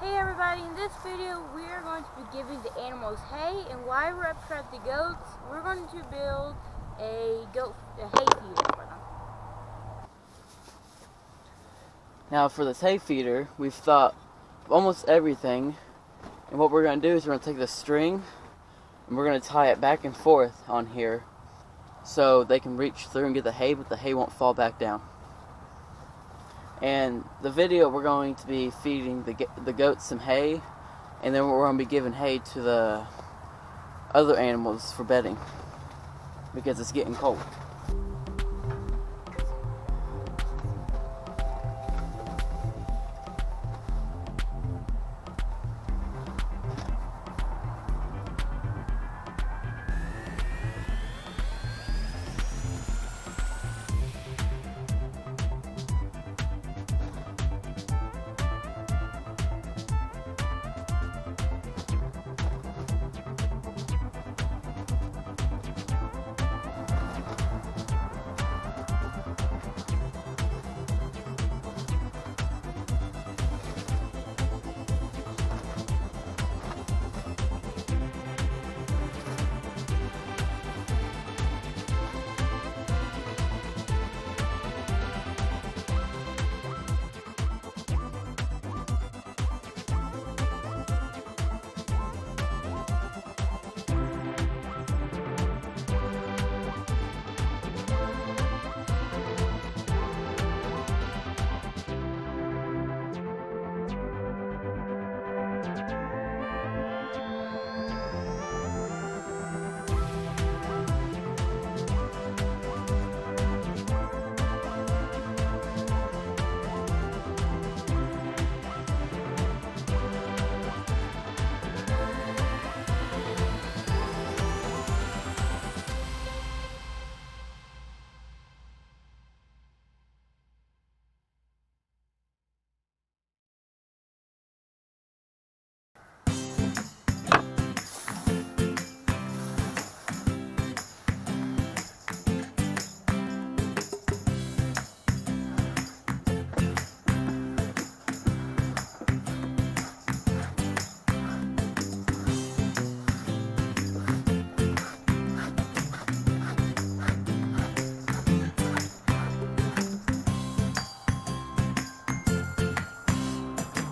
Hey everybody, in this video we are going to be giving the animals hay, and while we're up at the goats, we're going to build a hay feeder for them. Now for this hay feeder, we've thought of almost everything, and what we're going to do is we're going to take the string and we're going to tie it back and forth on here so they can reach through and get the hay, but the hay won't fall back down. And the video, we're going to be feeding the goats some hay, and then we're going to be giving hay to the other animals for bedding because it's getting cold.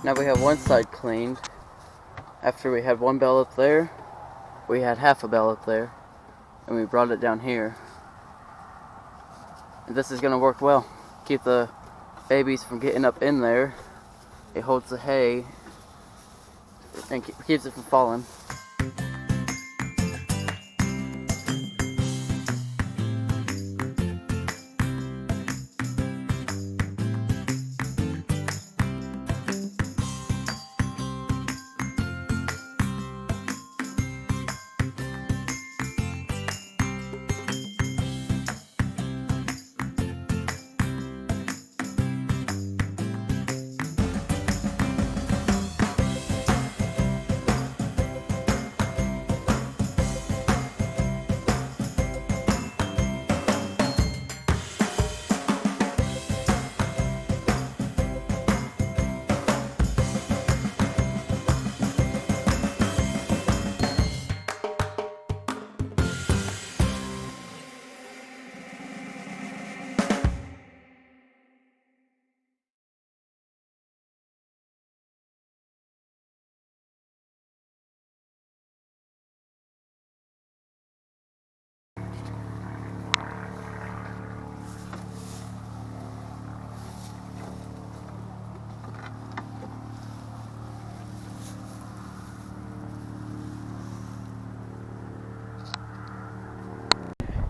Now we have one side cleaned. After we had one bale up there, we had half a bale up there, and we brought it down here. And this is going to work well. Keep the babies from getting up in there. It holds the hay and keeps it from falling.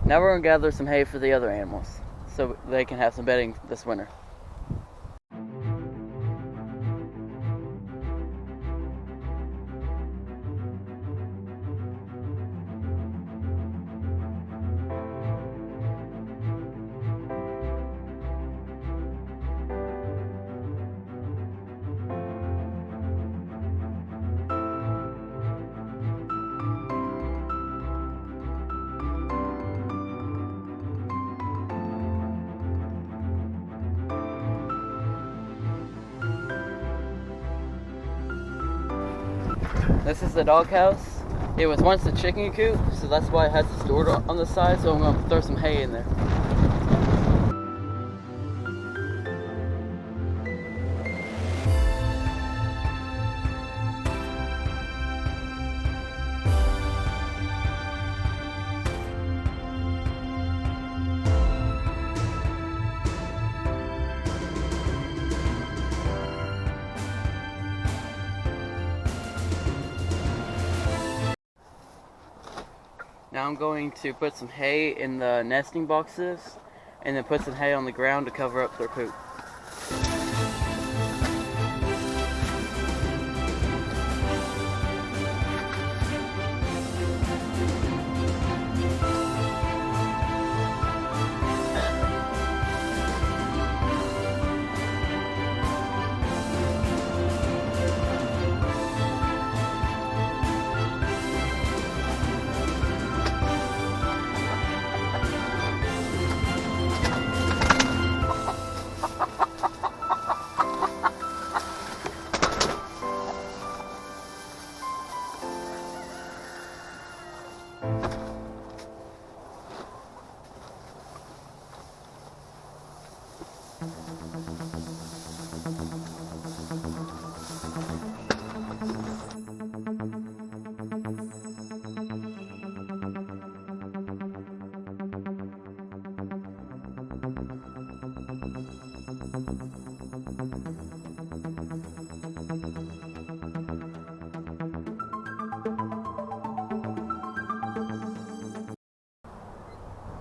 Now we're going to gather some hay for the other animals so they can have some bedding this winter. This is the doghouse. It was once a chicken coop, so that's why it has this door on the side, so I'm going to throw some hay in there. Now I'm going to put some hay in the nesting boxes and then put some hay on the ground to cover up their poop.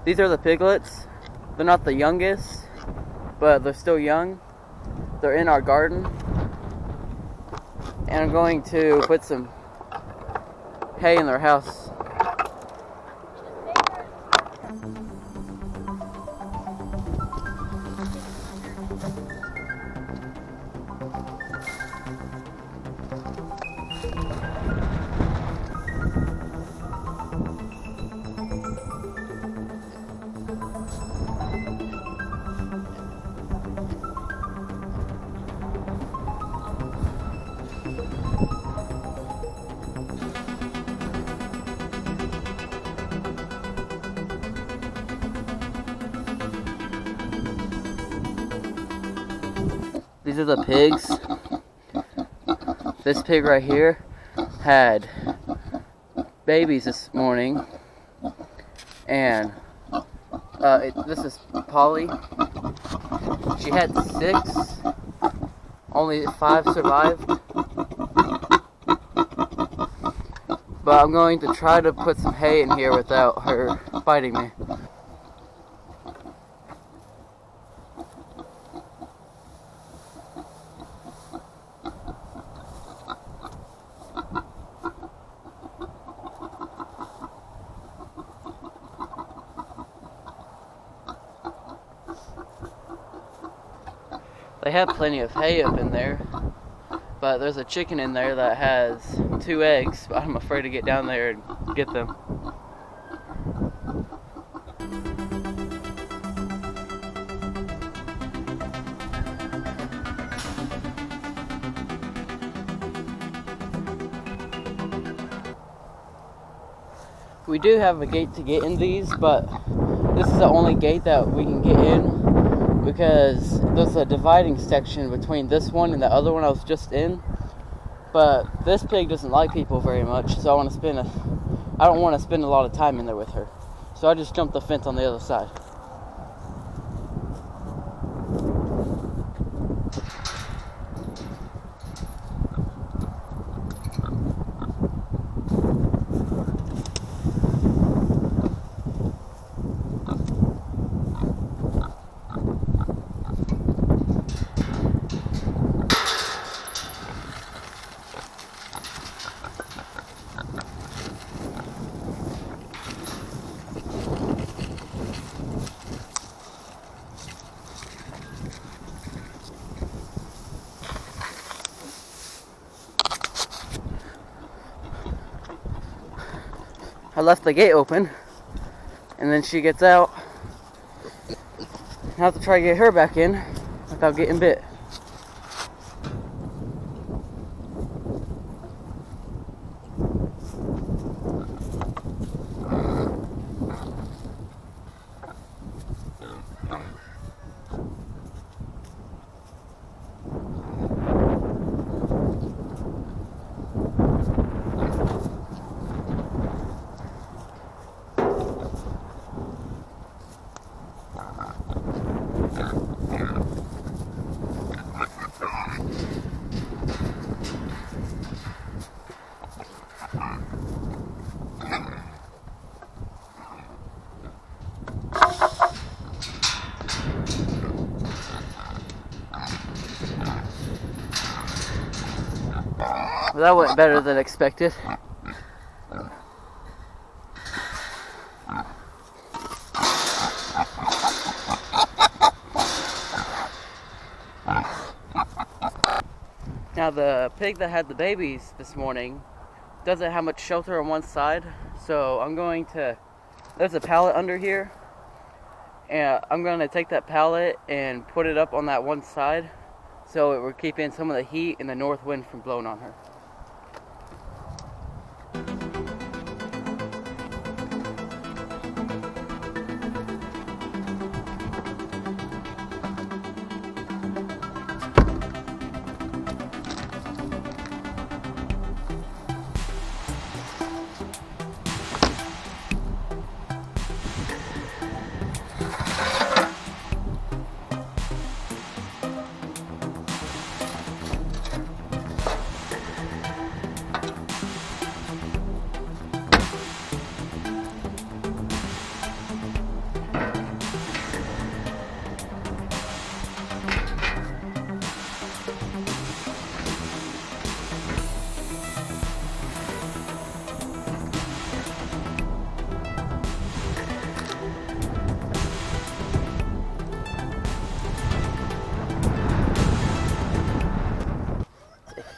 These are the piglets. They're not the youngest, but they're still young. They're in our garden. And I'm going to put some hay in their house. These are the pigs. This pig right here had babies this morning, and this is Polly. She had 6, only 5 survived. But I'm going to try to put some hay in here without her biting me. They have plenty of hay up in there, but there's a chicken in there that has 2 eggs, but I'm afraid to get down there and get them. We do have a gate to get in these, but this is the only gate that we can get in, because there's a dividing section between this one and the other one I was just in. But this pig doesn't like people very much, so I don't want to spend a lot of time in there with her. So I just jumped the fence on the other side. I left the gate open, and then she gets out. I have to try to get her back in without getting bit. Well, that went better than expected. Now the pig that had the babies this morning doesn't have much shelter on one side, so I'm going to, there's a pallet under here, and I'm going to take that pallet and put it up on that one side so it will keep in some of the heat and the north wind from blowing on her.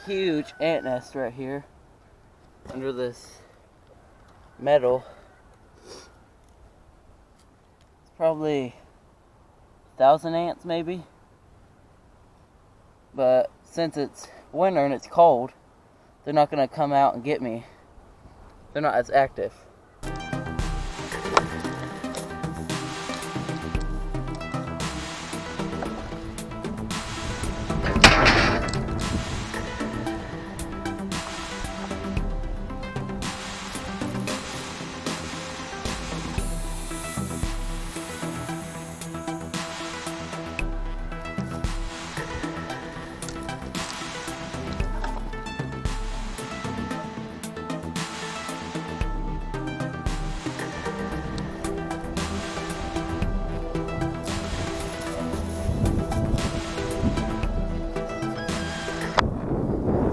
Huge ant nest right here under this metal. It's probably 1,000 ants maybe, but since it's winter and it's cold, they're not gonna come out and get me. They're not as active.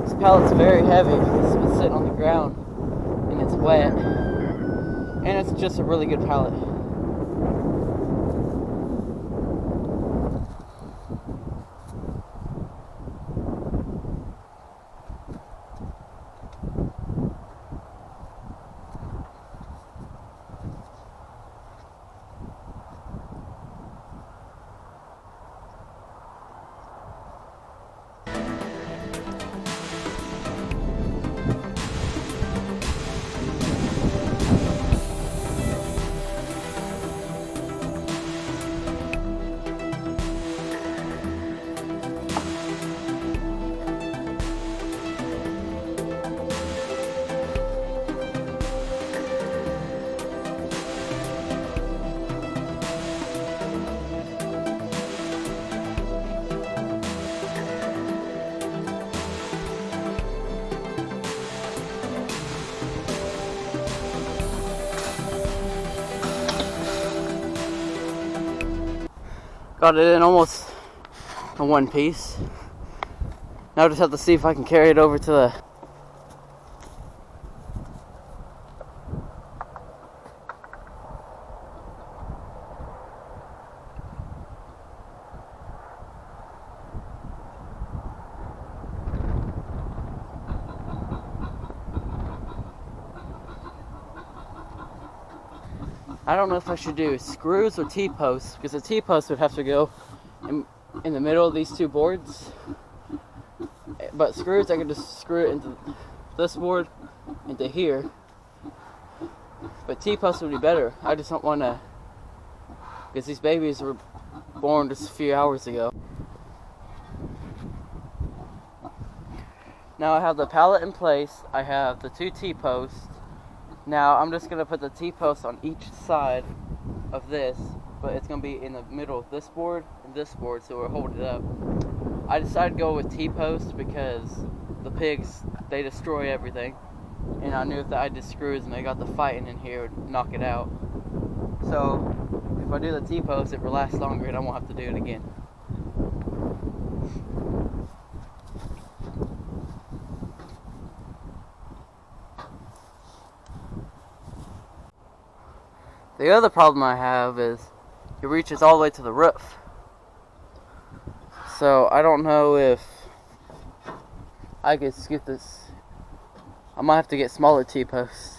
This pallet's very heavy because it's been sitting on the ground and it's wet, and it's just a really good pallet. Got it in almost in one piece. Now I just have to see if I can carry it over to the I don't know if I should do screws or T-posts, because the T-post would have to go in the middle of these two boards. But screws, I could just screw it into this board, into here. But T-posts would be better. I just don't want to, because these babies were born just a few hours ago. Now I have the pallet in place. I have the two T-posts. Now I'm just going to put the T-post on each side of this, but it's going to be in the middle of this board and this board, so we'll hold it up. I decided to go with T-post because the pigs, they destroy everything, and I knew if I did screws and they got the fighting in here, it would knock it out. So if I do the T-post, it will last longer and I won't have to do it again. The other problem I have is it reaches all the way to the roof. So I don't know if I could skip this. I might have to get smaller T-posts.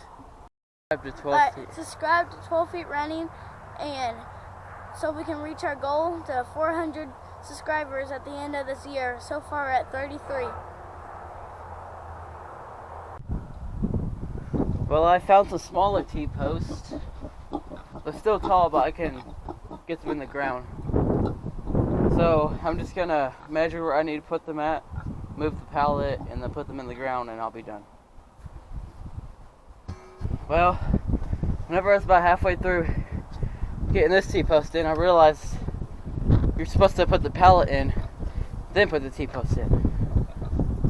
Subscribe to 12 Feet Running, and so we can reach our goal to 400 subscribers at the end of this year. So far we're at 33. Well, I found some smaller T-posts. They're still tall, but I can get them in the ground. So I'm just gonna measure where I need to put them at, move the pallet, and then put them in the ground, and I'll be done. Well, whenever I was about halfway through getting this T-post in, I realized you're supposed to put the pallet in, then put the T-post in.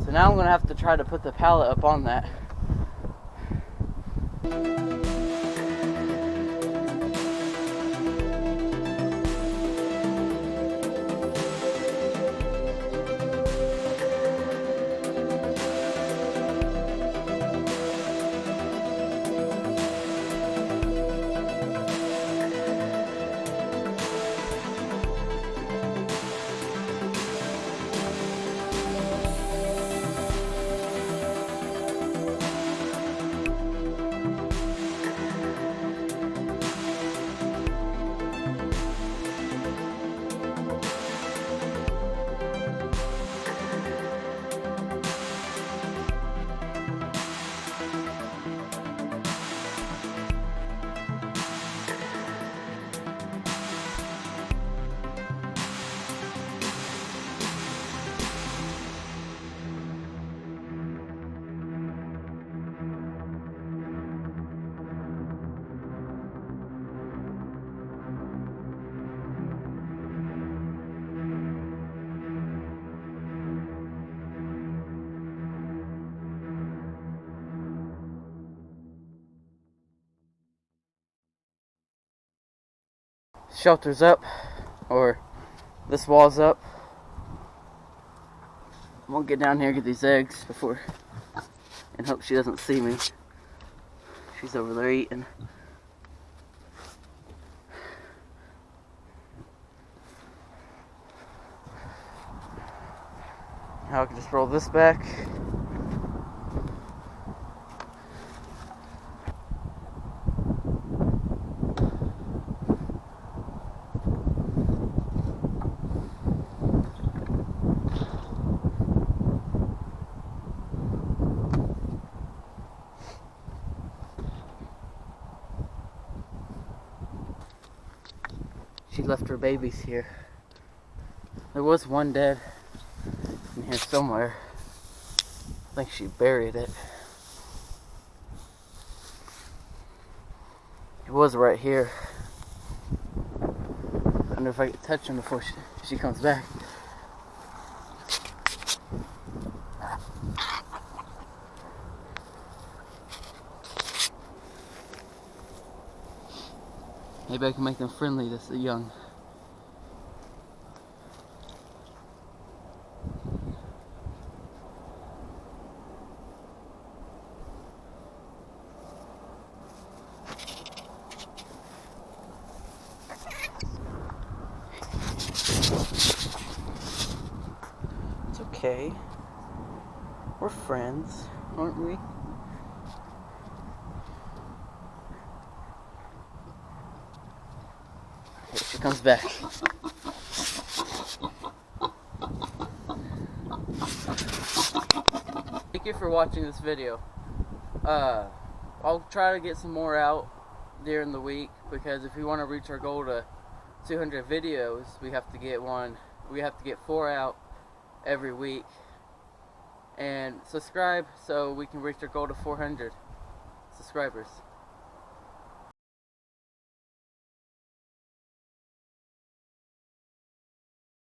So now I'm gonna have to try to put the pallet up on that. Shelter's up, or this wall's up. I'm gonna get down here and get these eggs before, and hope she doesn't see me. She's over there eating. Now I can just roll this back. She left her babies here. There was one dead in here somewhere. I think she buried it. It was right here. I wonder if I can touch him before she comes back. Maybe I can make them friendly this young. It's okay. We're friends, aren't we? Here she comes back. Thank you for watching this video. I'll try to get some more out during the week, because if we want to reach our goal to 200 videos, we have to get 4 out every week. And subscribe so we can reach our goal to 400 subscribers.